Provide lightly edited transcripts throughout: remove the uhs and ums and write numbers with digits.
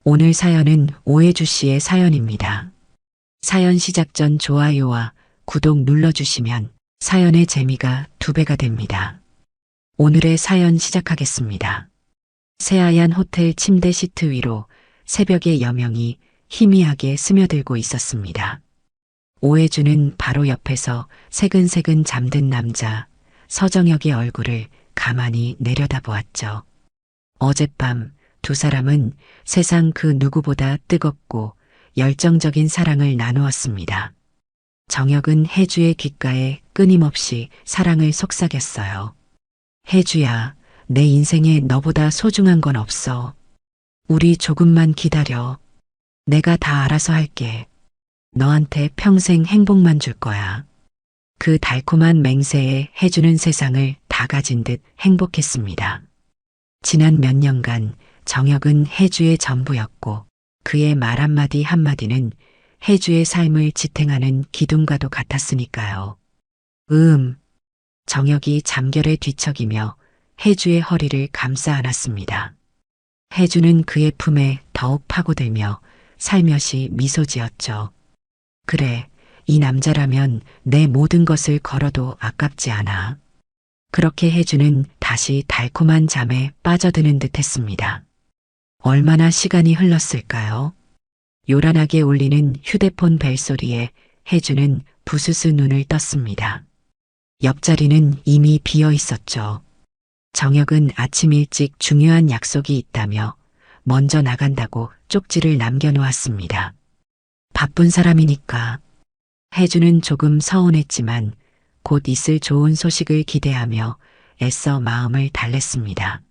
오늘 사연은 오혜주 씨의 사연입니다. 사연 시작 전 좋아요와 구독 눌러주시면 사연의 재미가 2배가 됩니다. 오늘의 사연 시작하겠습니다. 새하얀 호텔 침대 시트 위로 새벽의 여명이 희미하게 스며들고 있었습니다. 오혜주는 바로 옆에서 새근새근 잠든 남자 서정혁의 얼굴을 가만히 내려다보았죠. 어젯밤 두 사람은 세상 그 누구보다 뜨겁고 열정적인 사랑을 나누었습니다. 정혁은 혜주의 귓가에 끊임없이 사랑을 속삭였어요. 혜주야, 내 인생에 너보다 소중한 건 없어. 우리 조금만 기다려. 내가 다 알아서 할게. 너한테 평생 행복만 줄 거야. 그 달콤한 맹세에 혜주는 세상을 다 가진 듯 행복했습니다. 지난 몇 년간 정혁은 혜주의 전부였고 그의 말 한마디 한마디는 혜주의 삶을 지탱하는 기둥과도 같았으니까요. 정혁이 잠결에 뒤척이며 혜주의 허리를 감싸 안았습니다. 혜주는 그의 품에 더욱 파고들며 살며시 미소 지었죠. 그래, 이 남자라면 내 모든 것을 걸어도 아깝지 않아. 그렇게 혜주는 다시 달콤한 잠에 빠져드는 듯 했습니다. 얼마나 시간이 흘렀을까요? 요란하게 울리는 휴대폰 벨소리에 혜주는 부스스 눈을 떴습니다. 옆자리는 이미 비어 있었죠. 정혁은 아침 일찍 중요한 약속이 있다며 먼저 나간다고 쪽지를 남겨놓았습니다. 바쁜 사람이니까. 혜주는 조금 서운했지만 곧 있을 좋은 소식을 기대하며 애써 마음을 달랬습니다.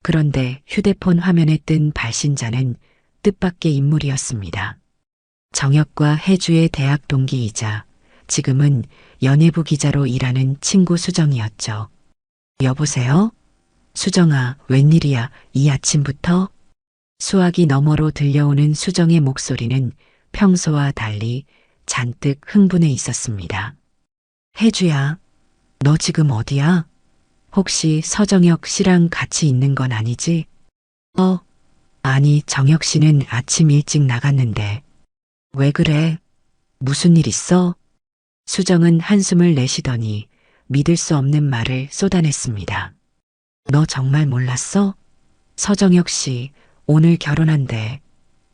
그런데 휴대폰 화면에 뜬 발신자는 뜻밖의 인물이었습니다. 정혁과 혜주의 대학 동기이자 지금은 연예부 기자로 일하는 친구 수정이었죠. 여보세요? 수정아, 웬일이야, 이 아침부터? 수화기 너머로 들려오는 수정의 목소리는 평소와 달리 잔뜩 흥분해 있었습니다. 혜주야, 너 지금 어디야? 혹시 서정혁 씨랑 같이 있는 건 아니지? 아니, 정혁 씨는 아침 일찍 나갔는데. 왜 그래? 무슨 일 있어? 수정은 한숨을 내쉬더니 믿을 수 없는 말을 쏟아냈습니다. 너 정말 몰랐어? 서정혁 씨, 오늘 결혼한대.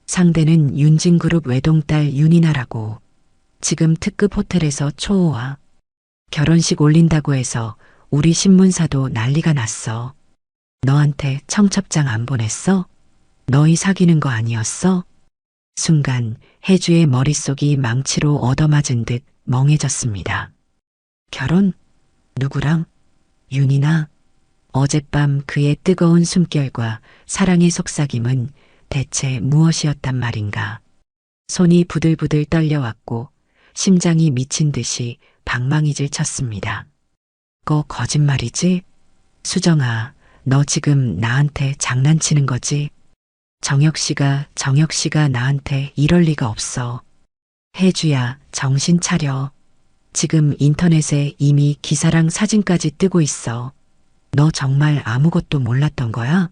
상대는 윤진그룹 외동딸 윤이나라고. 지금 특급 호텔에서 초호와. 결혼식 올린다고 해서 우리 신문사도 난리가 났어. 너한테 청첩장 안 보냈어? 너희 사귀는 거 아니었어? 순간 혜주의 머릿속이 망치로 얻어맞은 듯 멍해졌습니다. 결혼? 누구랑? 윤이나? 어젯밤 그의 뜨거운 숨결과 사랑의 속삭임은 대체 무엇이었단 말인가. 손이 부들부들 떨려왔고 심장이 미친 듯이 방망이질 쳤습니다. 거짓말이지? 수정아, 너 지금 나한테 장난치는 거지? 정혁 씨가 나한테 이럴 리가 없어. 혜주야, 정신 차려. 지금 인터넷에 이미 기사랑 사진까지 뜨고 있어. 너 정말 아무것도 몰랐던 거야?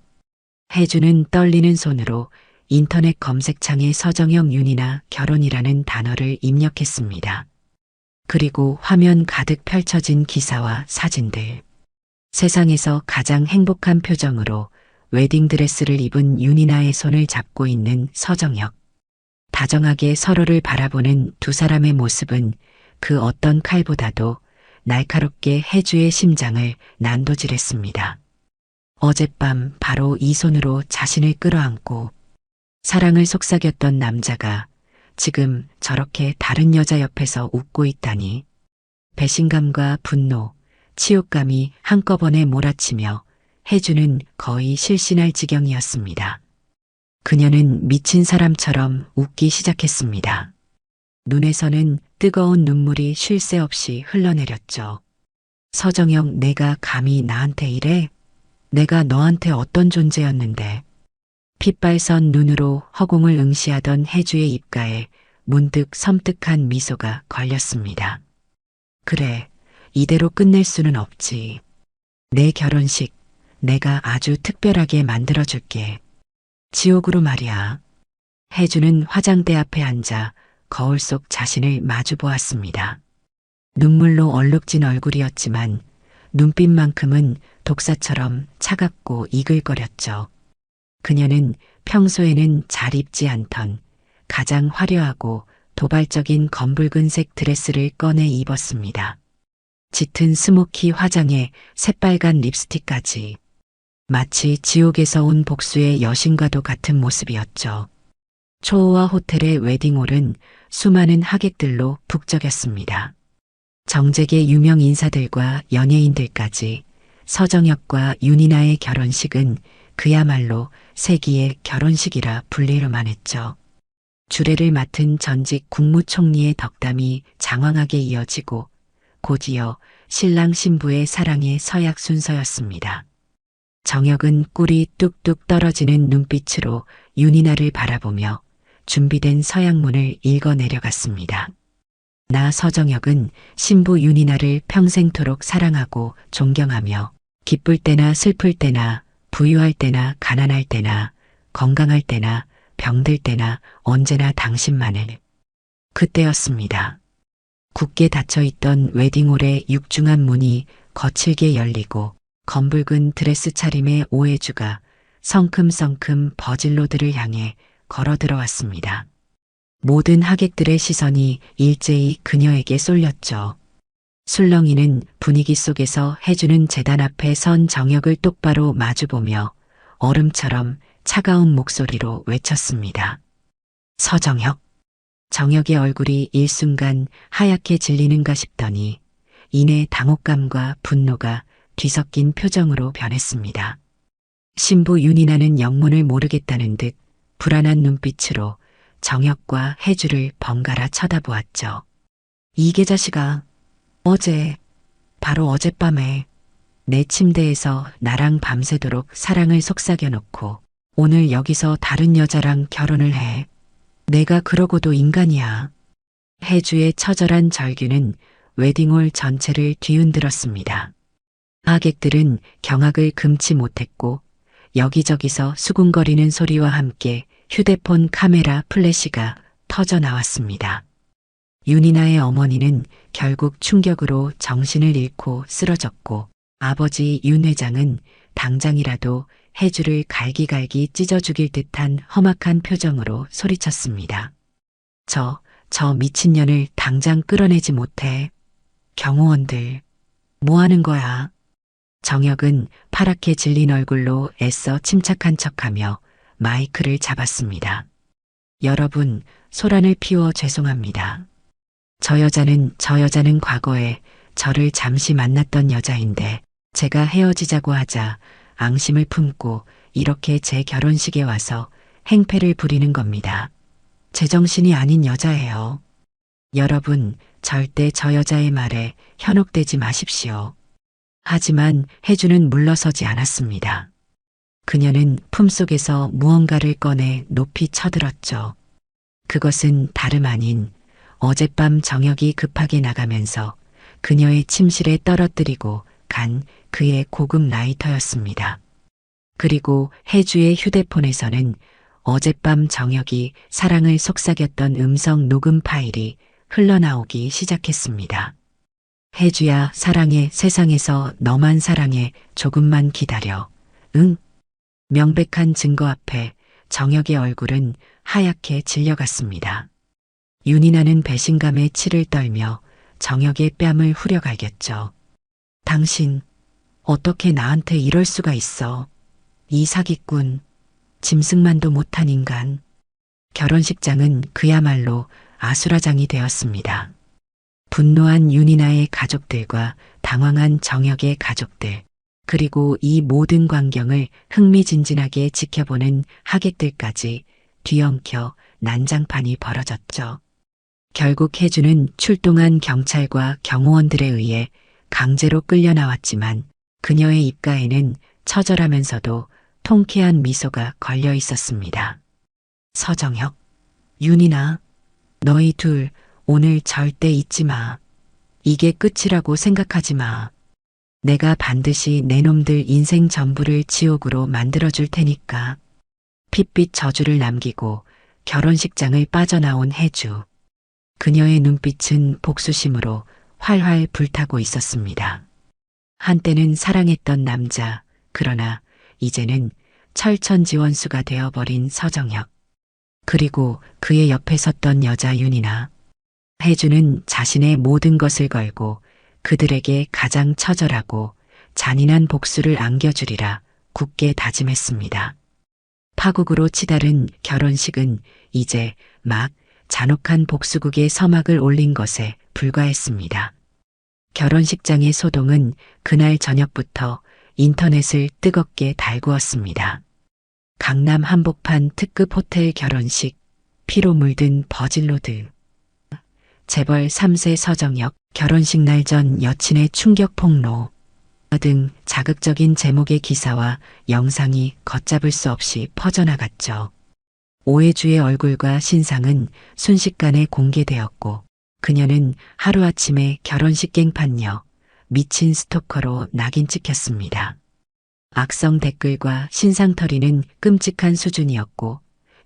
혜주는 떨리는 손으로 인터넷 검색창에 서정혁 윤이나 결혼이라는 단어를 입력했습니다. 그리고 화면 가득 펼쳐진 기사와 사진들. 세상에서 가장 행복한 표정으로 웨딩드레스를 입은 윤이나의 손을 잡고 있는 서정혁. 다정하게 서로를 바라보는 두 사람의 모습은 그 어떤 칼보다도 날카롭게 혜주의 심장을 난도질했습니다. 어젯밤 바로 이 손으로 자신을 끌어안고 사랑을 속삭였던 남자가 지금 저렇게 다른 여자 옆에서 웃고 있다니. 배신감과 분노, 치욕감이 한꺼번에 몰아치며 혜주는 거의 실신할 지경이었습니다. 그녀는 미친 사람처럼 웃기 시작했습니다. 눈에서는 뜨거운 눈물이 쉴 새 없이 흘러내렸죠. 서정혁, 내가 감히 나한테 이래? 내가 너한테 어떤 존재였는데. 핏발선 눈으로 허공을 응시하던 혜주의 입가에 문득 섬뜩한 미소가 걸렸습니다. 그래, 이대로 끝낼 수는 없지. 내 결혼식 내가 아주 특별하게 만들어줄게. 지옥으로 말이야. 혜주는 화장대 앞에 앉아 거울 속 자신을 마주 보았습니다. 눈물로 얼룩진 얼굴이었지만 눈빛만큼은 독사처럼 차갑고 이글거렸죠. 그녀는 평소에는 잘 입지 않던 가장 화려하고 도발적인 검붉은색 드레스를 꺼내 입었습니다. 짙은 스모키 화장에 새빨간 립스틱까지 마치 지옥에서 온 복수의 여신과도 같은 모습이었죠. 초호화 호텔의 웨딩홀은 수많은 하객들로 북적였습니다. 정재계 유명 인사들과 연예인들까지 서정혁과 윤이나의 결혼식은 그야말로 세기의 결혼식이라 불리를만 했죠. 주례를 맡은 전직 국무총리의 덕담이 장황하게 이어지고 곧이어 신랑 신부의 사랑의 서약 순서였습니다. 정혁은 꿀이 뚝뚝 떨어지는 눈빛으로 윤이나를 바라보며 준비된 서약문을 읽어 내려갔습니다. 나 서정혁은 신부 윤이나를 평생토록 사랑하고 존경하며 기쁠 때나 슬플 때나 부유할 때나 가난할 때나 건강할 때나 병들 때나 언제나 당신만을. 그때였습니다. 굳게 닫혀있던 웨딩홀의 육중한 문이 거칠게 열리고 검붉은 드레스 차림의 오해주가 성큼성큼 버질로드를 향해 걸어 들어왔습니다. 모든 하객들의 시선이 일제히 그녀에게 쏠렸죠. 술렁이는 분위기 속에서 해주는 재단 앞에 선 정혁을 똑바로 마주보며 얼음처럼 차가운 목소리로 외쳤습니다. 서정혁. 정혁의 얼굴이 일순간 하얗게 질리는가 싶더니 이내 당혹감과 분노가 뒤섞인 표정으로 변했습니다. 신부 윤이나는 영문을 모르겠다는 듯 불안한 눈빛으로 정혁과 혜주를 번갈아 쳐다보았죠. 이 계자식아, 바로 어젯밤에 내 침대에서 나랑 밤새도록 사랑을 속삭여놓고 오늘 여기서 다른 여자랑 결혼을 해. 내가 그러고도 인간이야. 혜주의 처절한 절규는 웨딩홀 전체를 뒤흔들었습니다. 하객들은 경악을 금치 못했고 여기저기서 수군거리는 소리와 함께 휴대폰 카메라 플래시가 터져 나왔습니다. 윤이나의 어머니는 결국 충격으로 정신을 잃고 쓰러졌고 아버지 윤 회장은 당장이라도 혜주를 갈기갈기 찢어 죽일 듯한 험악한 표정으로 소리쳤습니다. 저 미친년을 당장 끌어내지 못해. 경호원들, 뭐 하는 거야? 정혁은 파랗게 질린 얼굴로 애써 침착한 척하며 마이크를 잡았습니다. 여러분, 소란을 피워 죄송합니다. 저 여자는 과거에 저를 잠시 만났던 여자인데 제가 헤어지자고 하자 앙심을 품고 이렇게 제 결혼식에 와서 행패를 부리는 겁니다. 제정신이 아닌 여자예요. 여러분, 절대 저 여자의 말에 현혹되지 마십시오. 하지만 혜주는 물러서지 않았습니다. 그녀는 품속에서 무언가를 꺼내 높이 쳐들었죠. 그것은 다름 아닌 어젯밤 정혁이 급하게 나가면서 그녀의 침실에 떨어뜨리고 간 그의 고급 라이터였습니다. 그리고 혜주의 휴대폰에서는 어젯밤 정혁이 사랑을 속삭였던 음성 녹음 파일이 흘러나오기 시작했습니다. 혜주야, 사랑해. 세상에서 너만 사랑해. 조금만 기다려. 응? 명백한 증거 앞에 정혁의 얼굴은 하얗게 질려갔습니다. 윤이나는 배신감에 치를 떨며 정혁의 뺨을 후려갈겼죠. 당신, 어떻게 나한테 이럴 수가 있어. 이 사기꾼, 짐승만도 못한 인간. 결혼식장은 그야말로 아수라장이 되었습니다. 분노한 윤이나의 가족들과 당황한 정혁의 가족들, 그리고 이 모든 광경을 흥미진진하게 지켜보는 하객들까지 뒤엉켜 난장판이 벌어졌죠. 결국 혜주는 출동한 경찰과 경호원들에 의해 강제로 끌려 나왔지만 그녀의 입가에는 처절하면서도 통쾌한 미소가 걸려 있었습니다. 서정혁, 윤이나, 너희 둘 오늘 절대 잊지 마. 이게 끝이라고 생각하지 마. 내가 반드시 내 놈들 인생 전부를 지옥으로 만들어줄 테니까. 핏빛 저주를 남기고 결혼식장을 빠져나온 혜주. 그녀의 눈빛은 복수심으로 활활 불타고 있었습니다. 한때는 사랑했던 남자, 그러나 이제는 철천지원수가 되어버린 서정혁. 그리고 그의 옆에 섰던 여자 윤이나. 혜주는 자신의 모든 것을 걸고 그들에게 가장 처절하고 잔인한 복수를 안겨주리라 굳게 다짐했습니다. 파국으로 치달은 결혼식은 이제 막 잔혹한 복수극의 서막을 올린 것에 불과했습니다. 결혼식장의 소동은 그날 저녁부터 인터넷을 뜨겁게 달구었습니다. 강남 한복판 특급 호텔 결혼식, 피로 물든 버질로드. 재벌 3세 서정혁, 결혼식 날 전 여친의 충격 폭로 등 자극적인 제목의 기사와 영상이 걷잡을 수 없이 퍼져나갔죠. 오해주의 얼굴과 신상은 순식간에 공개되었고 그녀는 하루아침에 결혼식 갱판녀, 미친 스토커로 낙인 찍혔습니다. 악성 댓글과 신상털이는 끔찍한 수준이었고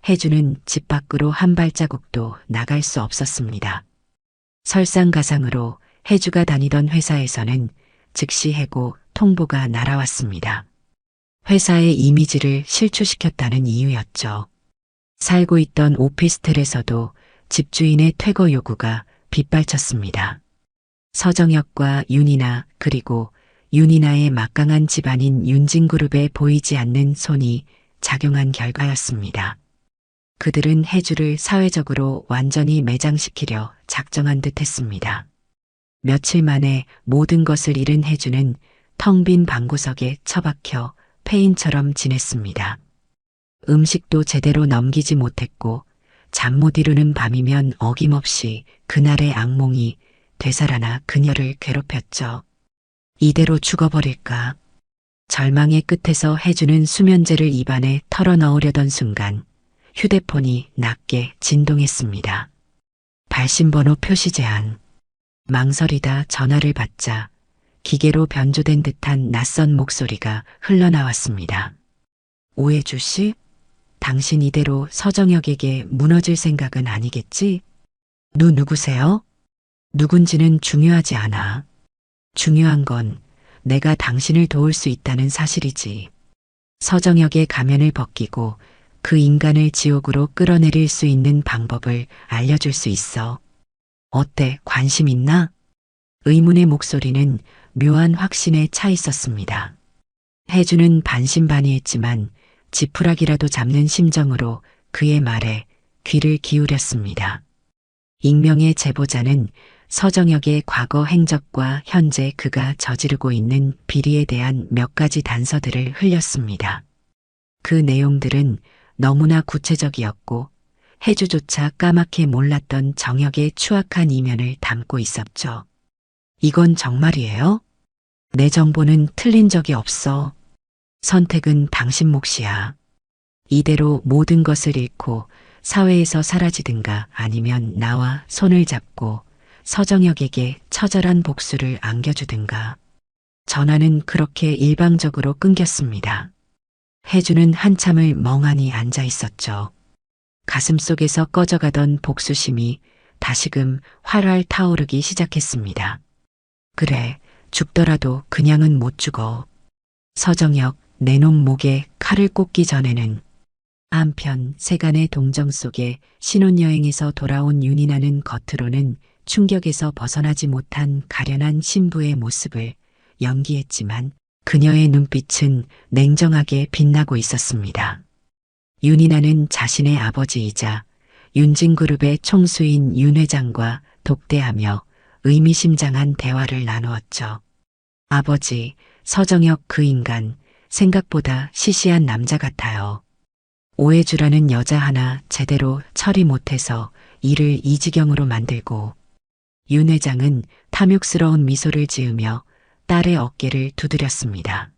혜주는 집 밖으로 한 발자국도 나갈 수 없었습니다. 설상가상으로 혜주가 다니던 회사에서는 즉시 해고 통보가 날아왔습니다. 회사의 이미지를 실추시켰다는 이유였죠. 살고 있던 오피스텔에서도 집주인의 퇴거 요구가 빗발쳤습니다. 서정혁과 윤이나 그리고 윤이나의 막강한 집안인 윤진그룹에 보이지 않는 손이 작용한 결과였습니다. 그들은 혜주를 사회적으로 완전히 매장시키려 작정한 듯 했습니다. 며칠 만에 모든 것을 잃은 혜주는 텅 빈 방구석에 처박혀 폐인처럼 지냈습니다. 음식도 제대로 넘기지 못했고 잠 못 이루는 밤이면 어김없이 그날의 악몽이 되살아나 그녀를 괴롭혔죠. 이대로 죽어버릴까? 절망의 끝에서 혜주는 수면제를 입안에 털어넣으려던 순간 휴대폰이 낮게 진동했습니다. 발신번호 표시 제한. 망설이다 전화를 받자 기계로 변조된 듯한 낯선 목소리가 흘러나왔습니다. 오해주 씨? 당신 이대로 서정혁에게 무너질 생각은 아니겠지? 누구세요? 누군지는 중요하지 않아. 중요한 건 내가 당신을 도울 수 있다는 사실이지. 서정혁의 가면을 벗기고 그 인간을 지옥으로 끌어내릴 수 있는 방법을 알려줄 수 있어. 어때? 관심 있나? 의문의 목소리는 묘한 확신에 차 있었습니다. 혜주는 반신반의했지만 지푸라기라도 잡는 심정으로 그의 말에 귀를 기울였습니다. 익명의 제보자는 서정혁의 과거 행적과 현재 그가 저지르고 있는 비리에 대한 몇 가지 단서들을 흘렸습니다. 그 내용들은 너무나 구체적이었고 혜주조차 까맣게 몰랐던 정혁의 추악한 이면을 담고 있었죠. 이건 정말이에요? 내 정보는 틀린 적이 없어. 선택은 당신 몫이야. 이대로 모든 것을 잃고 사회에서 사라지든가 아니면 나와 손을 잡고 서정혁에게 처절한 복수를 안겨주든가. 전화는 그렇게 일방적으로 끊겼습니다. 혜주는 한참을 멍하니 앉아 있었죠. 가슴속에서 꺼져가던 복수심이 다시금 활활 타오르기 시작했습니다. 그래, 죽더라도 그냥은 못 죽어. 서정혁, 내 놈 목에 칼을 꽂기 전에는. 한편 세간의 동정 속에 신혼여행에서 돌아온 윤이나는 겉으로는 충격에서 벗어나지 못한 가련한 신부의 모습을 연기했지만 그녀의 눈빛은 냉정하게 빛나고 있었습니다. 윤이나는 자신의 아버지이자 윤진그룹의 총수인 윤 회장과 독대하며 의미심장한 대화를 나누었죠. 아버지, 서정혁 그 인간 생각보다 시시한 남자 같아요. 오해주라는 여자 하나 제대로 처리 못해서 일을 이 지경으로 만들고. 윤 회장은 탐욕스러운 미소를 지으며 딸의 어깨를 두드렸습니다.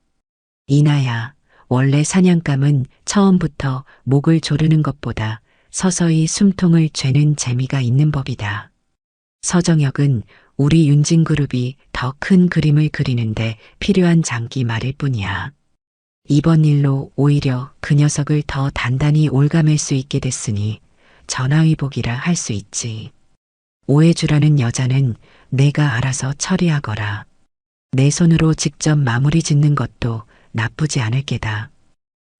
이나야, 원래 사냥감은 처음부터 목을 조르는 것보다 서서히 숨통을 죄는 재미가 있는 법이다. 서정혁은 우리 윤진그룹이 더 큰 그림을 그리는데 필요한 장기 말일 뿐이야. 이번 일로 오히려 그 녀석을 더 단단히 올가맬 수 있게 됐으니 전화위복이라 할 수 있지. 오해주라는 여자는 내가 알아서 처리하거라. 내 손으로 직접 마무리 짓는 것도 나쁘지 않을 게다.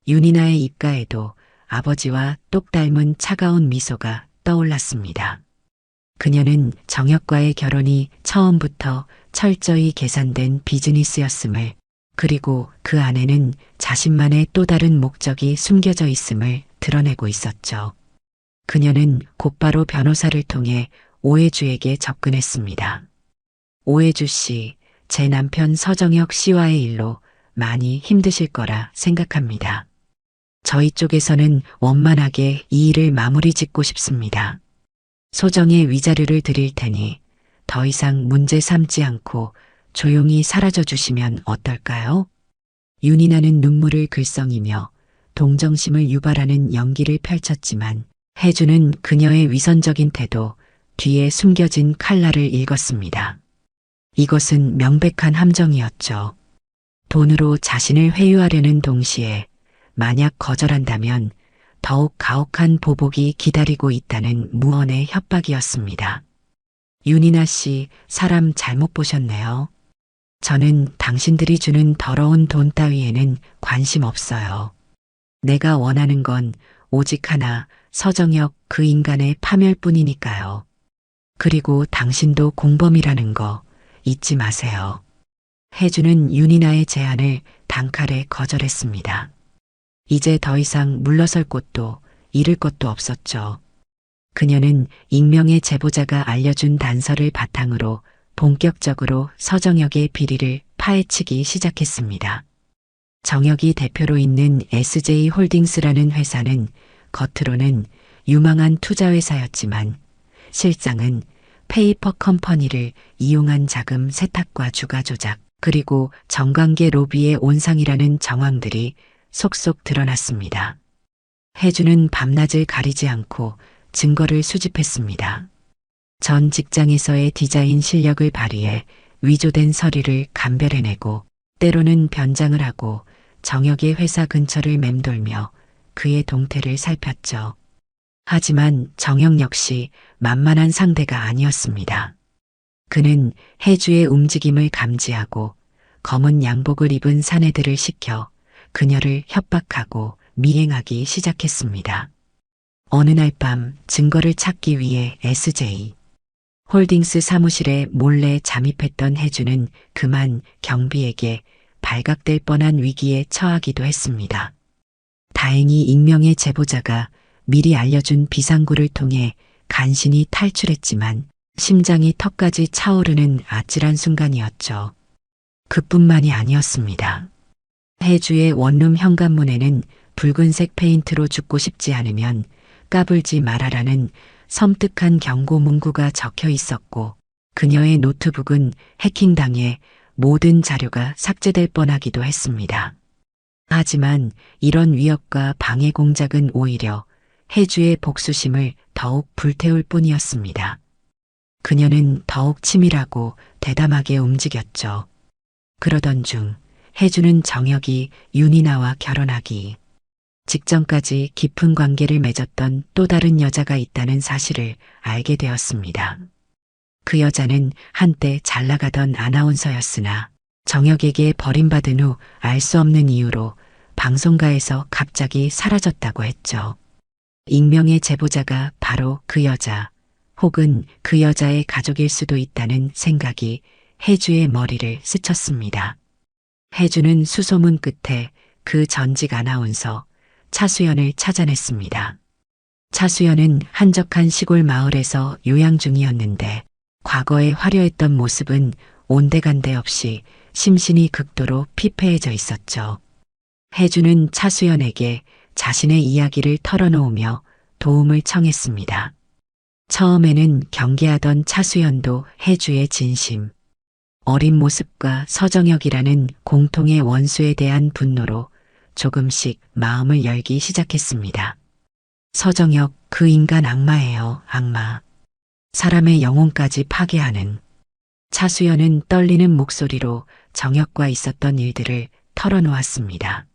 윤이나의 입가에도 아버지와 똑 닮은 차가운 미소가 떠올랐습니다. 그녀는 정혁과의 결혼이 처음부터 철저히 계산된 비즈니스였음을, 그리고 그 안에는 자신만의 또 다른 목적이 숨겨져 있음을 드러내고 있었죠. 그녀는 곧바로 변호사를 통해 오해주에게 접근했습니다. 오해주 씨, 제 남편 서정혁 씨와의 일로 많이 힘드실 거라 생각합니다. 저희 쪽에서는 원만하게 이 일을 마무리 짓고 싶습니다. 소정의 위자료를 드릴 테니 더 이상 문제 삼지 않고 조용히 사라져 주시면 어떨까요? 윤이나는 눈물을 글썽이며 동정심을 유발하는 연기를 펼쳤지만 혜주는 그녀의 위선적인 태도 뒤에 숨겨진 칼날을 읽었습니다. 이것은 명백한 함정이었죠. 돈으로 자신을 회유하려는 동시에 만약 거절한다면 더욱 가혹한 보복이 기다리고 있다는 무언의 협박이었습니다. 윤이나 씨, 사람 잘못 보셨네요. 저는 당신들이 주는 더러운 돈 따위에는 관심 없어요. 내가 원하는 건 오직 하나, 서정혁 그 인간의 파멸뿐이니까요. 그리고 당신도 공범이라는 거 잊지 마세요. 혜주는 윤이나의 제안을 단칼에 거절했습니다. 이제 더 이상 물러설 곳도 잃을 것도 없었죠. 그녀는 익명의 제보자가 알려준 단서를 바탕으로 본격적으로 서정혁의 비리를 파헤치기 시작했습니다. 정혁이 대표로 있는 SJ홀딩스라는 회사는 겉으로는 유망한 투자회사였지만 실상은 페이퍼 컴퍼니를 이용한 자금 세탁과 주가 조작, 그리고 정관계 로비의 온상이라는 정황들이 속속 드러났습니다. 혜주는 밤낮을 가리지 않고 증거를 수집했습니다. 전 직장에서의 디자인 실력을 발휘해 위조된 서류를 감별해내고 때로는 변장을 하고 정혁의 회사 근처를 맴돌며 그의 동태를 살폈죠. 하지만 정혁 역시 만만한 상대가 아니었습니다. 그는 혜주의 움직임을 감지하고 검은 양복을 입은 사내들을 시켜 그녀를 협박하고 미행하기 시작했습니다. 어느 날 밤 증거를 찾기 위해 SJ 홀딩스 사무실에 몰래 잠입했던 혜주는 그만 경비에게 발각될 뻔한 위기에 처하기도 했습니다. 다행히 익명의 제보자가 미리 알려준 비상구를 통해 간신히 탈출했지만 심장이 턱까지 차오르는 아찔한 순간이었죠. 그뿐만이 아니었습니다. 혜주의 원룸 현관문에는 붉은색 페인트로 죽고 싶지 않으면 까불지 말아라는 섬뜩한 경고 문구가 적혀 있었고 그녀의 노트북은 해킹당해 모든 자료가 삭제될 뻔하기도 했습니다. 하지만 이런 위협과 방해 공작은 오히려 혜주의 복수심을 더욱 불태울 뿐이었습니다. 그녀는 더욱 치밀하고 대담하게 움직였죠. 그러던 중 혜주는 정혁이 윤이나와 결혼하기 직전까지 깊은 관계를 맺었던 또 다른 여자가 있다는 사실을 알게 되었습니다. 그 여자는 한때 잘 나가던 아나운서였으나 정혁에게 버림받은 후 알 수 없는 이유로 방송가에서 갑자기 사라졌다고 했죠. 익명의 제보자가 바로 그 여자 혹은 그 여자의 가족일 수도 있다는 생각이 혜주의 머리를 스쳤습니다. 혜주는 수소문 끝에 그 전직 아나운서 차수연을 찾아냈습니다. 차수연은 한적한 시골 마을에서 요양 중이었는데 과거에 화려했던 모습은 온데간데 없이 심신이 극도로 피폐해져 있었죠. 혜주는 차수연에게 자신의 이야기를 털어놓으며 도움을 청했습니다. 처음에는 경계하던 차수연도 혜주의 진심, 어린 모습과 서정혁이라는 공통의 원수에 대한 분노로 조금씩 마음을 열기 시작했습니다. 서정혁, 그 인간 악마예요, 악마. 사람의 영혼까지 파괴하는. 차수연은 떨리는 목소리로 정혁과 있었던 일들을 털어놓았습니다.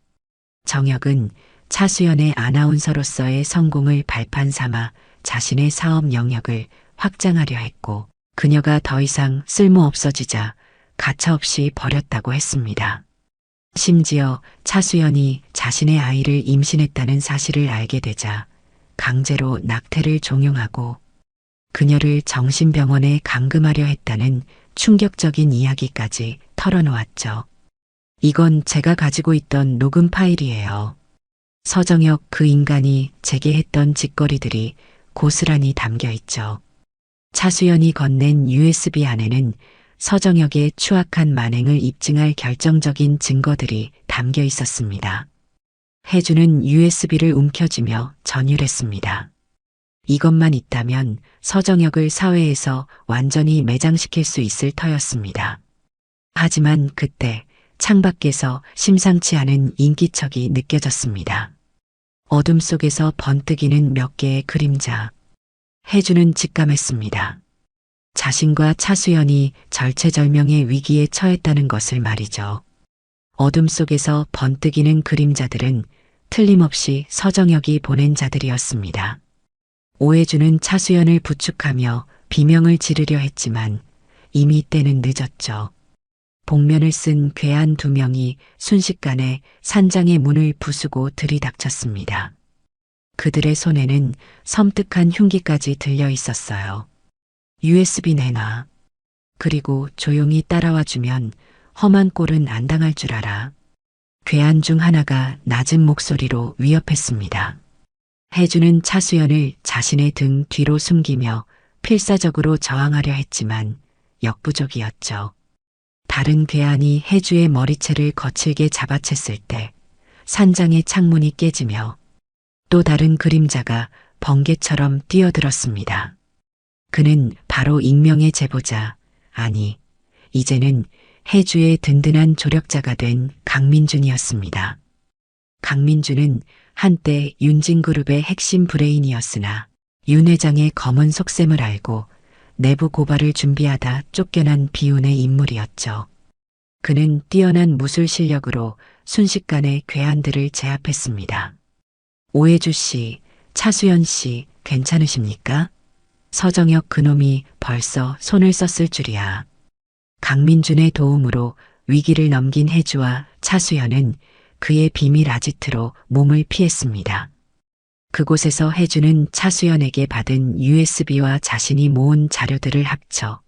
정혁은 차수연의 아나운서로서의 성공을 발판 삼아 자신의 사업 영역을 확장하려 했고, 그녀가 더 이상 쓸모없어지자 가차없이 버렸다고 했습니다. 심지어 차수연이 자신의 아이를 임신했다는 사실을 알게 되자 강제로 낙태를 종용하고 그녀를 정신병원에 감금하려 했다는 충격적인 이야기까지 털어놓았죠. 이건 제가 가지고 있던 녹음 파일이에요. 서정혁 그 인간이 제게 했던 짓거리들이 고스란히 담겨 있죠. 차수연이 건넨 USB 안에는 서정혁의 추악한 만행을 입증할 결정적인 증거들이 담겨 있었습니다. 혜주는 USB를 움켜쥐며 전율했습니다. 이것만 있다면 서정혁을 사회에서 완전히 매장시킬 수 있을 터였습니다. 하지만 그때 창밖에서 심상치 않은 인기척이 느껴졌습니다. 어둠 속에서 번뜩이는 몇 개의 그림자. 혜주는 직감했습니다. 자신과 차수연이 절체절명의 위기에 처했다는 것을 말이죠. 어둠 속에서 번뜩이는 그림자들은 틀림없이 서정혁이 보낸 자들이었습니다. 오해주는 차수연을 부축하며 비명을 지르려 했지만 이미 때는 늦었죠. 복면을 쓴 괴한 두 명이 순식간에 산장의 문을 부수고 들이닥쳤습니다. 그들의 손에는 섬뜩한 흉기까지 들려 있었어요. USB 내놔. 그리고 조용히 따라와 주면 험한 꼴은 안 당할 줄 알아. 괴한 중 하나가 낮은 목소리로 위협했습니다. 혜주는 차수연을 자신의 등 뒤로 숨기며 필사적으로 저항하려 했지만 역부족이었죠. 다른 괴한이 혜주의 머리채를 거칠게 잡아챘을 때 산장의 창문이 깨지며 또 다른 그림자가 번개처럼 뛰어들었습니다. 그는 바로 익명의 제보자, 아니, 이제는 혜주의 든든한 조력자가 된 강민준이었습니다. 강민준은 한때 윤진그룹의 핵심 브레인이었으나 윤 회장의 검은 속셈을 알고 내부 고발을 준비하다 쫓겨난 비운의 인물이었죠. 그는 뛰어난 무술 실력으로 순식간에 괴한들을 제압했습니다. 오해주 씨, 차수연 씨, 괜찮으십니까? 서정혁 그놈이 벌써 손을 썼을 줄이야. 강민준의 도움으로 위기를 넘긴 혜주와 차수연은 그의 비밀 아지트로 몸을 피했습니다. 그곳에서 혜주는 차수연에게 받은 USB와 자신이 모은 자료들을 합쳐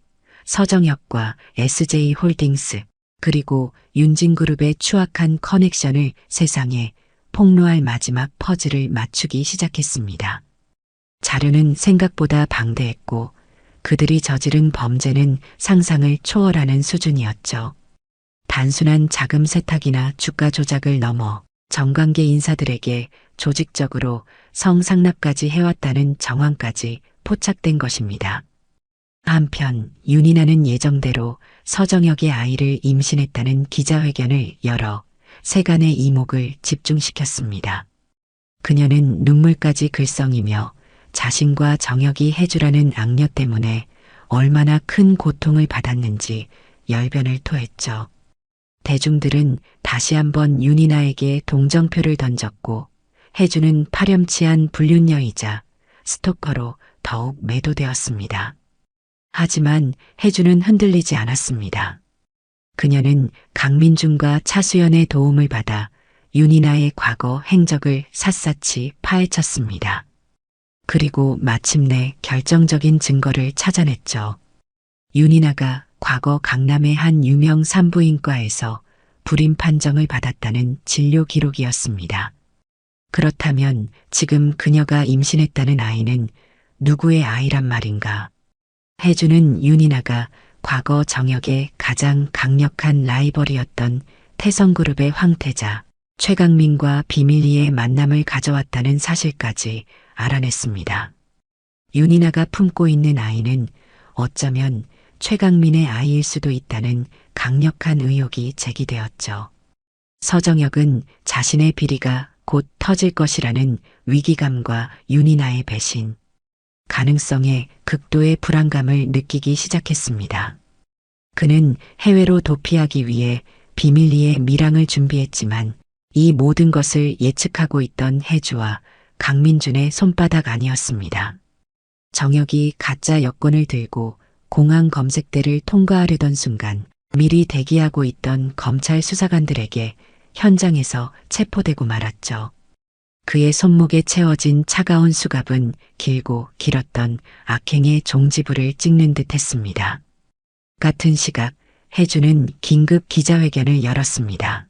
서정혁과 SJ홀딩스 그리고 윤진그룹의 추악한 커넥션을 세상에 폭로할 마지막 퍼즐을 맞추기 시작했습니다. 자료는 생각보다 방대했고 그들이 저지른 범죄는 상상을 초월하는 수준이었죠. 단순한 자금 세탁이나 주가 조작을 넘어 정관계 인사들에게 조직적으로 성상납까지 해왔다는 정황까지 포착된 것입니다. 한편 윤이나는 예정대로 서정혁의 아이를 임신했다는 기자회견을 열어 세간의 이목을 집중시켰습니다. 그녀는 눈물까지 글썽이며 자신과 정혁이 해주라는 악녀 때문에 얼마나 큰 고통을 받았는지 열변을 토했죠. 대중들은 다시 한번 윤이나에게 동정표를 던졌고 해주는 파렴치한 불륜녀이자 스토커로 더욱 매도되었습니다. 하지만 해주는 흔들리지 않았습니다. 그녀는 강민준과 차수연의 도움을 받아 윤이나의 과거 행적을 샅샅이 파헤쳤습니다. 그리고 마침내 결정적인 증거를 찾아냈죠. 윤이나가 과거 강남의 한 유명 산부인과에서 불임 판정을 받았다는 진료 기록이었습니다. 그렇다면 지금 그녀가 임신했다는 아이는 누구의 아이란 말인가? 해주는 윤이나가 과거 정혁의 가장 강력한 라이벌이었던 태성그룹의 황태자 최강민과 비밀리에 만남을 가져왔다는 사실까지 알아냈습니다. 윤이나가 품고 있는 아이는 어쩌면 최강민의 아이일 수도 있다는 강력한 의혹이 제기되었죠. 서정혁은 자신의 비리가 곧 터질 것이라는 위기감과 윤이나의 배신, 가능성에 극도의 불안감을 느끼기 시작했습니다. 그는 해외로 도피하기 위해 비밀리에 밀항을 준비했지만 이 모든 것을 예측하고 있던 혜주와 강민준의 손바닥 아니었습니다. 정혁이 가짜 여권을 들고 공항 검색대를 통과하려던 순간 미리 대기하고 있던 검찰 수사관들에게 현장에서 체포되고 말았죠. 그의 손목에 채워진 차가운 수갑은 길고 길었던 악행의 종지부를 찍는 듯 했습니다. 같은 시각 혜주는 긴급 기자회견을 열었습니다.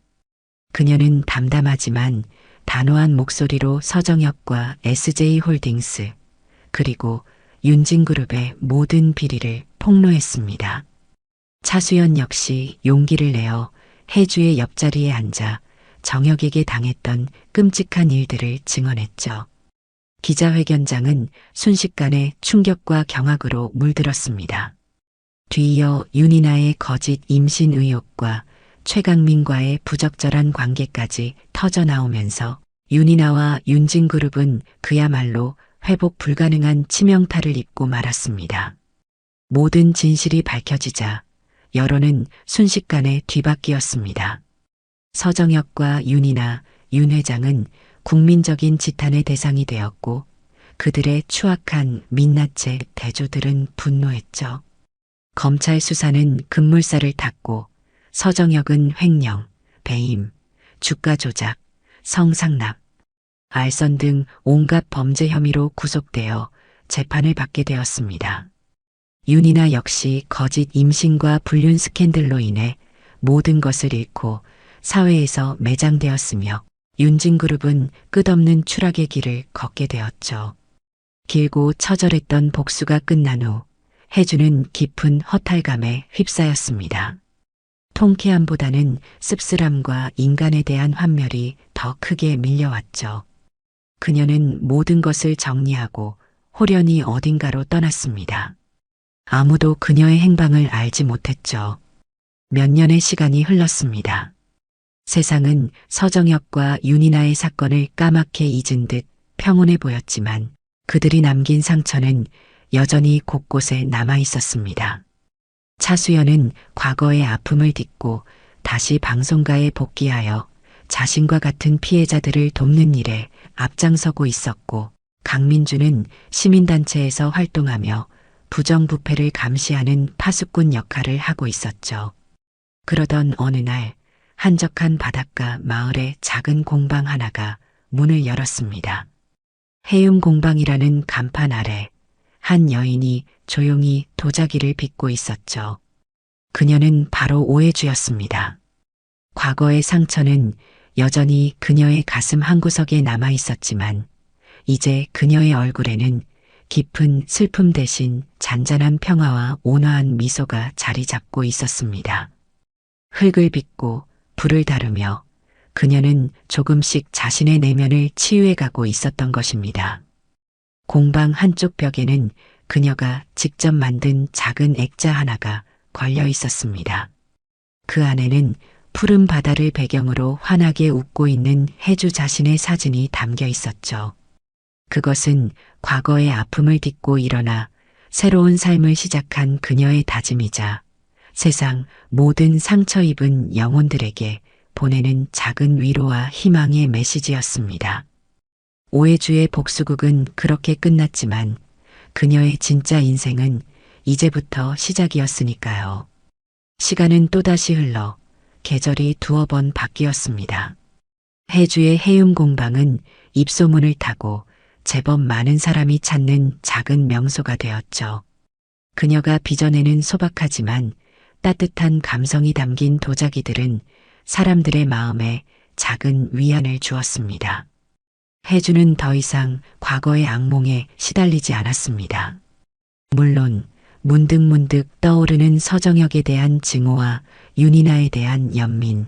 그녀는 담담하지만 단호한 목소리로 서정혁과 SJ홀딩스 그리고 윤진그룹의 모든 비리를 폭로했습니다. 차수연 역시 용기를 내어 혜주의 옆자리에 앉아 정혁에게 당했던 끔찍한 일들을 증언했죠. 기자회견장은 순식간에 충격과 경악으로 물들었습니다. 뒤이어 윤이나의 거짓 임신 의혹과 최강민과의 부적절한 관계까지 터져나오면서 윤이나와 윤진그룹은 그야말로 회복 불가능한 치명타를 입고 말았습니다. 모든 진실이 밝혀지자 여론은 순식간에 뒤바뀌었습니다. 서정혁과 윤이나, 윤 회장은 국민적인 지탄의 대상이 되었고 그들의 추악한 민낯의 대조들은 분노했죠. 검찰 수사는 급물살을 탔고 서정혁은 횡령, 배임, 주가 조작, 성상납, 알선 등 온갖 범죄 혐의로 구속되어 재판을 받게 되었습니다. 윤이나 역시 거짓 임신과 불륜 스캔들로 인해 모든 것을 잃고 사회에서 매장되었으며 윤진그룹은 끝없는 추락의 길을 걷게 되었죠. 길고 처절했던 복수가 끝난 후 혜주는 깊은 허탈감에 휩싸였습니다. 통쾌함보다는 씁쓸함과 인간에 대한 환멸이 더 크게 밀려왔죠. 그녀는 모든 것을 정리하고 호련히 어딘가로 떠났습니다. 아무도 그녀의 행방을 알지 못했죠. 몇 년의 시간이 흘렀습니다. 세상은 서정혁과 윤이나의 사건을 까맣게 잊은 듯 평온해 보였지만 그들이 남긴 상처는 여전히 곳곳에 남아 있었습니다. 차수연은 과거의 아픔을 딛고 다시 방송가에 복귀하여 자신과 같은 피해자들을 돕는 일에 앞장서고 있었고 강민주는 시민단체에서 활동하며 부정부패를 감시하는 파수꾼 역할을 하고 있었죠. 그러던 어느 날 한적한 바닷가 마을의 작은 공방 하나가 문을 열었습니다. 해움공방이라는 간판 아래 한 여인이 조용히 도자기를 빚고 있었죠. 그녀는 바로 오해주였습니다. 과거의 상처는 여전히 그녀의 가슴 한구석에 남아 있었지만 이제 그녀의 얼굴에는 깊은 슬픔 대신 잔잔한 평화와 온화한 미소가 자리 잡고 있었습니다. 흙을 빚고 불을 다루며 그녀는 조금씩 자신의 내면을 치유해가고 있었던 것입니다. 공방 한쪽 벽에는 그녀가 직접 만든 작은 액자 하나가 걸려 있었습니다. 그 안에는 푸른 바다를 배경으로 환하게 웃고 있는 혜주 자신의 사진이 담겨 있었죠. 그것은 과거의 아픔을 딛고 일어나 새로운 삶을 시작한 그녀의 다짐이자 세상 모든 상처 입은 영혼들에게 보내는 작은 위로와 희망의 메시지였습니다. 오해주의 복수극은 그렇게 끝났지만 그녀의 진짜 인생은 이제부터 시작이었으니까요. 시간은 또다시 흘러 계절이 두어 번 바뀌었습니다. 혜주의 해움공방은 입소문을 타고 제법 많은 사람이 찾는 작은 명소가 되었죠. 그녀가 빚어내는 소박하지만 따뜻한 감성이 담긴 도자기들은 사람들의 마음에 작은 위안을 주었습니다. 혜주는 더 이상 과거의 악몽에 시달리지 않았습니다. 물론 문득문득 떠오르는 서정혁에 대한 증오와 윤이나에 대한 연민,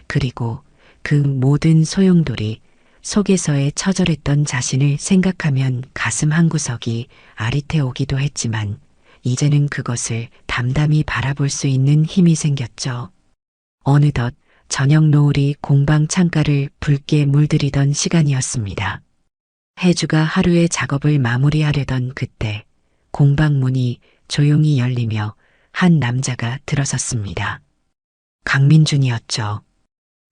그리고 그 모든 소용돌이 속에서의 처절했던 자신을 생각하면 가슴 한구석이 아릿해오기도 했지만 이제는 그것을 담담히 바라볼 수 있는 힘이 생겼죠. 어느덧 저녁 노을이 공방 창가를 붉게 물들이던 시간이었습니다. 혜주가 하루의 작업을 마무리하려던 그때 공방 문이 조용히 열리며 한 남자가 들어섰습니다. 강민준이었죠.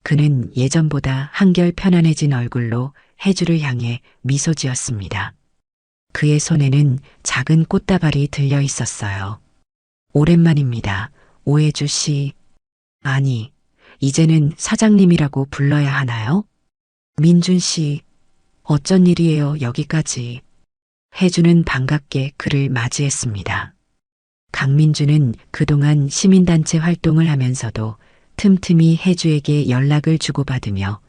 그는 예전보다 한결 편안해진 얼굴로 혜주를 향해 미소 지었습니다. 그의 손에는 작은 꽃다발이 들려 있었어요. 오랜만입니다. 오혜주 씨. 아니, 이제는 사장님이라고 불러야 하나요? 민준 씨, 어쩐 일이에요, 여기까지. 혜주는 반갑게 그를 맞이했습니다. 강민주는 그동안 시민단체 활동을 하면서도 틈틈이 혜주에게 연락을 주고받으며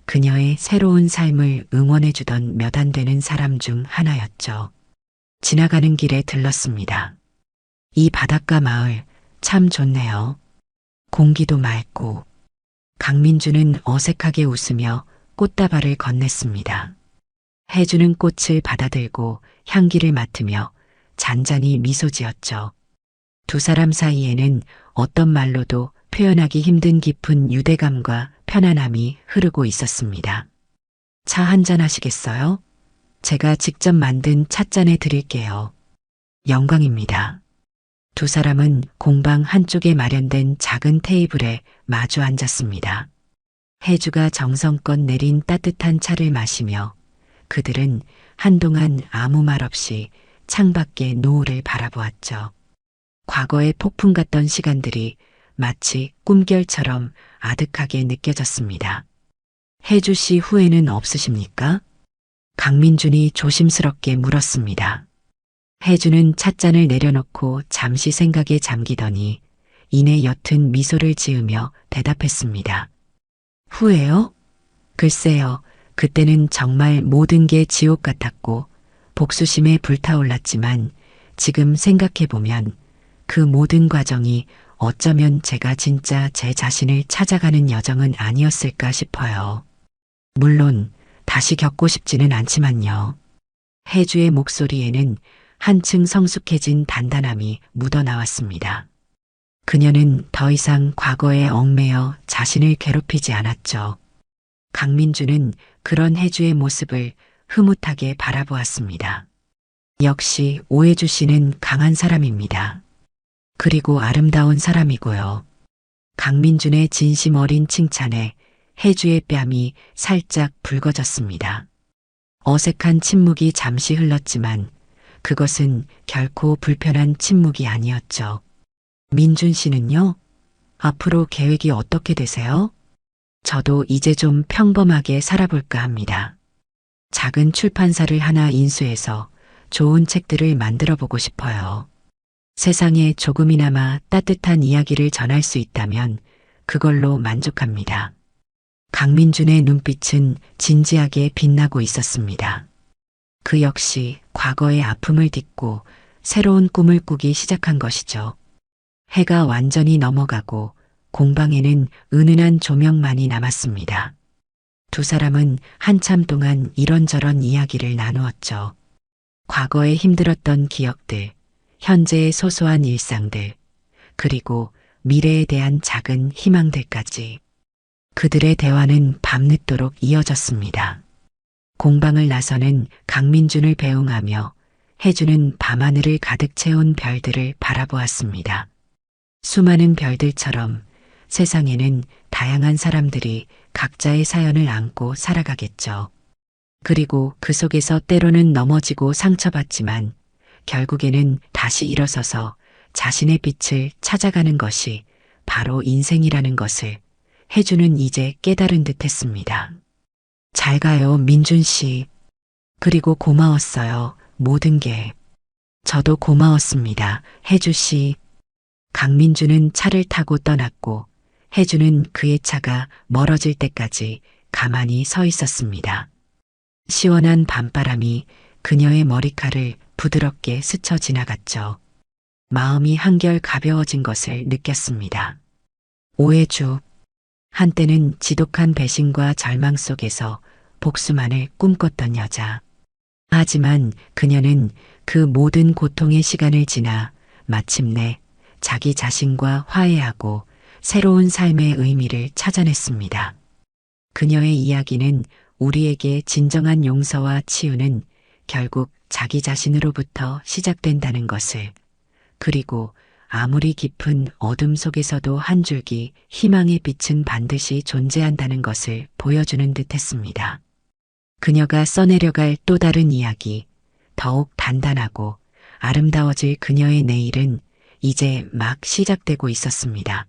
그녀의 새로운 삶을 응원해주던 몇 안 되는 사람 중 하나였죠. 지나가는 길에 들렀습니다. 이 바닷가 마을 참 좋네요. 공기도 맑고. 강민주는 어색하게 웃으며 꽃다발을 건넸습니다. 혜주는 꽃을 받아들고 향기를 맡으며 잔잔히 미소 지었죠. 두 사람 사이에는 어떤 말로도 표현하기 힘든 깊은 유대감과 편안함이 흐르고 있었습니다. 차 한잔 하시겠어요? 제가 직접 만든 찻잔에 드릴게요. 영광입니다. 두 사람은 공방 한쪽에 마련된 작은 테이블에 마주 앉았습니다. 혜주가 정성껏 내린 따뜻한 차를 마시며 그들은 한동안 아무 말 없이 창밖의 노을을 바라보았죠. 과거의 폭풍 같던 시간들이 마치 꿈결처럼 아득하게 느껴졌습니다. 혜주 씨 후회는 없으십니까? 강민준이 조심스럽게 물었습니다. 혜주는 찻잔을 내려놓고 잠시 생각에 잠기더니 이내 옅은 미소를 지으며 대답했습니다. 후회요? 글쎄요, 그때는 정말 모든 게 지옥 같았고 복수심에 불타올랐지만 지금 생각해보면 그 모든 과정이 어쩌면 제가 진짜 제 자신을 찾아가는 여정은 아니었을까 싶어요. 물론 다시 겪고 싶지는 않지만요. 혜주의 목소리에는 한층 성숙해진 단단함이 묻어나왔습니다. 그녀는 더 이상 과거에 얽매여 자신을 괴롭히지 않았죠. 강민주는 그런 혜주의 모습을 흐뭇하게 바라보았습니다. 역시 오혜주 씨는 강한 사람입니다. 그리고 아름다운 사람이고요. 강민준의 진심 어린 칭찬에 혜주의 뺨이 살짝 붉어졌습니다. 어색한 침묵이 잠시 흘렀지만 그것은 결코 불편한 침묵이 아니었죠. 민준 씨는요? 앞으로 계획이 어떻게 되세요? 저도 이제 좀 평범하게 살아볼까 합니다. 작은 출판사를 하나 인수해서 좋은 책들을 만들어 보고 싶어요. 세상에 조금이나마 따뜻한 이야기를 전할 수 있다면 그걸로 만족합니다. 강민준의 눈빛은 진지하게 빛나고 있었습니다. 그 역시 과거의 아픔을 딛고 새로운 꿈을 꾸기 시작한 것이죠. 해가 완전히 넘어가고 공방에는 은은한 조명만이 남았습니다. 두 사람은 한참 동안 이런저런 이야기를 나누었죠. 과거에 힘들었던 기억들, 현재의 소소한 일상들, 그리고 미래에 대한 작은 희망들까지. 그들의 대화는 밤늦도록 이어졌습니다. 공방을 나서는 강민준을 배웅하며 혜주는 밤하늘을 가득 채운 별들을 바라보았습니다. 수많은 별들처럼 세상에는 다양한 사람들이 각자의 사연을 안고 살아가겠죠. 그리고 그 속에서 때로는 넘어지고 상처받지만 결국에는 다시 일어서서 자신의 빛을 찾아가는 것이 바로 인생이라는 것을 혜주는 이제 깨달은 듯 했습니다. 잘 가요, 민준 씨. 그리고 고마웠어요, 모든 게. 저도 고마웠습니다, 혜주 씨. 강민주는 차를 타고 떠났고 혜주는 그의 차가 멀어질 때까지 가만히 서 있었습니다. 시원한 밤바람이 그녀의 머리칼을 부드럽게 스쳐 지나갔죠. 마음이 한결 가벼워진 것을 느꼈습니다. 오해주. 한때는 지독한 배신과 절망 속에서 복수만을 꿈꿨던 여자. 하지만 그녀는 그 모든 고통의 시간을 지나 마침내 자기 자신과 화해하고 새로운 삶의 의미를 찾아냈습니다. 그녀의 이야기는 우리에게 진정한 용서와 치유는 결국 자기 자신으로부터 시작된다는 것을, 그리고 아무리 깊은 어둠 속에서도 한 줄기 희망의 빛은 반드시 존재한다는 것을 보여주는 듯 했습니다. 그녀가 써내려갈 또 다른 이야기, 더욱 단단하고 아름다워질 그녀의 내일은 이제 막 시작되고 있었습니다.